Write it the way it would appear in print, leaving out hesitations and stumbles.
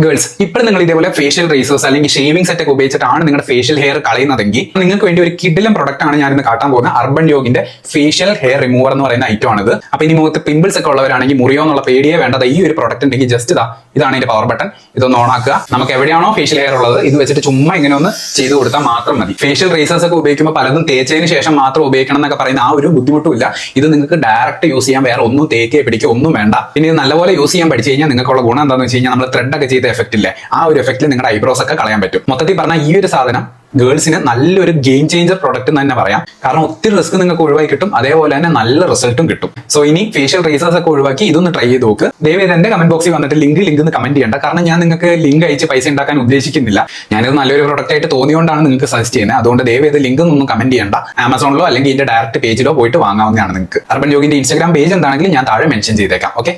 Girls, ഇപ്പോൾ നിങ്ങൾ ഇതേപോലെ ഫേഷ്യൽ റേസേഴ്സ് അല്ലെങ്കിൽ ഷേവിംഗ് സെറ്റ് ഒക്കെ ഉപയോഗിച്ചിട്ടാണ് നിങ്ങളുടെ ഫേഷ്യൽ ഹെയർ കളയുന്നതെങ്കിൽ നിങ്ങൾക്ക് വേണ്ടി ഒരു കിഡിലം പ്രൊഡക്റ്റ് ആണ് ഞാൻ ഇന്ന് കാട്ടാൻ പോകുന്ന അർബൻ യോഗിന്റെ ഫേഷ്യൽ ഹെയർ റിമൂവർ എന്ന് പറയുന്ന ഐറ്റം ആണിത്. അപ്പൊ ഇനി മുഖത്ത് പിമ്പിൾസ് ഒക്കെ ഉള്ളവരാണെങ്കിൽ മുറിയോ എന്നുള്ള പേടിയെ വേണ്ടത് ഈ ഒരു പ്രൊഡക്റ്റ് ഉണ്ടെങ്കിൽ ജസ്റ്റ് ഇതാണ് ഇതിന്റെ പവർ ബട്ടൺ. ഇതൊന്ന് ഓൺ ആക്കുക. നമുക്ക് എവിടെയാണോ ഫേഷ്യൽ ഹെയർ ഉള്ളത് ഇത് വെച്ചിട്ട് ചുമ്മാ ഇങ്ങനെ ഒന്ന് ചെയ്ത് കൊടുത്താൽ മാത്രം മതി. ഫേഷ്യൽ റേസേഴ്സ് ഒക്കെ ഉപയോഗിക്കുമ്പോൾ പലതും തേച്ചതിന് ശേഷം മാത്രം ഉപയോഗിക്കണം എന്നൊക്കെ പറയുന്ന ആ ഒരു ബുദ്ധിമുട്ടുമില്ല. ഇത് നിങ്ങൾക്ക് ഡയറക്റ്റ് യൂസ് ചെയ്യാൻ, വേറെ ഒന്നും തേക്കേ പിടിക്കുക ഒന്നും വേണ്ട. പിന്നെ ഇത് നല്ലപോലെ യൂസ് ചെയ്യാൻ പഠിച്ചു കഴിഞ്ഞാൽ നിങ്ങൾക്കുള്ള ഗുണം എന്താണെന്ന് വെച്ച് കഴിഞ്ഞാൽ നമ്മൾ ത്രെഡ് ഒക്കെ ചെയ്ത എഫക്റ്റ് ഇല്ലേ, ആ ഒരു എഫക്റ്റിൽ നിങ്ങളുടെ ഐബ്രോസ് ഒക്കെ കളയാൻ പറ്റും. മൊത്തത്തിൽ പറഞ്ഞാൽ ഈ ഒരു സാധനം ഗേൾസിന് നല്ലൊരു ഗെയിം ചേഞ്ചർ പ്രൊഡക്റ്റ് എന്ന് തന്നെ പറയാം. കാരണം ഒത്തിരി റിസ്ക് നിങ്ങൾക്ക് ഒഴിവാക്കി കിട്ടും, അതേപോലെ തന്നെ നല്ല റിസൾട്ടും കിട്ടും. സോ ഇനി ഫേഷ്യൽ റേസേഴ്സ് ഒക്കെ ഒഴിവാക്കി ഇതൊന്ന് ട്രൈ ചെയ്ത് നോക്ക്. ദയവേത് എന്റെ കമന്റ് ബോക്സിൽ വന്നിട്ട് ലിങ്ക് എന്ന് കമന്റ് ചെയ്യേണ്ട. കാരണം ഞാൻ നിങ്ങൾക്ക് ലിങ്ക് അയച്ച് പൈസ ഉണ്ടാക്കാൻ ഉദ്ദേശിക്കുന്നില്ല. ഞാനിത് നല്ലൊരു പ്രൊഡക്റ്റ് ആയിട്ട് തോന്നിയോണ്ടാണ് നിങ്ങൾക്ക് സജസ്റ്റ് ചെയ്യുന്നത്. അതുകൊണ്ട് ദയവേത് ലിങ്ക് ഒന്നും കമന്റ് ചെയ്യേണ്ട. ആമസോണിലോ അല്ലെങ്കിൽ ഇതിന്റെ ഡയറക്റ്റ് പേജിലോ പോയിട്ട് വാങ്ങാവുന്നതാണ് നിങ്ങൾക്ക്. അർബൻ യോഗിന്റെ ഇൻസ്റ്റാഗ്രാം പേജ് എന്താണെങ്കിലും ഞാൻ താഴെ മെൻഷൻ ചെയ്തേക്കാം. ഓക്കെ.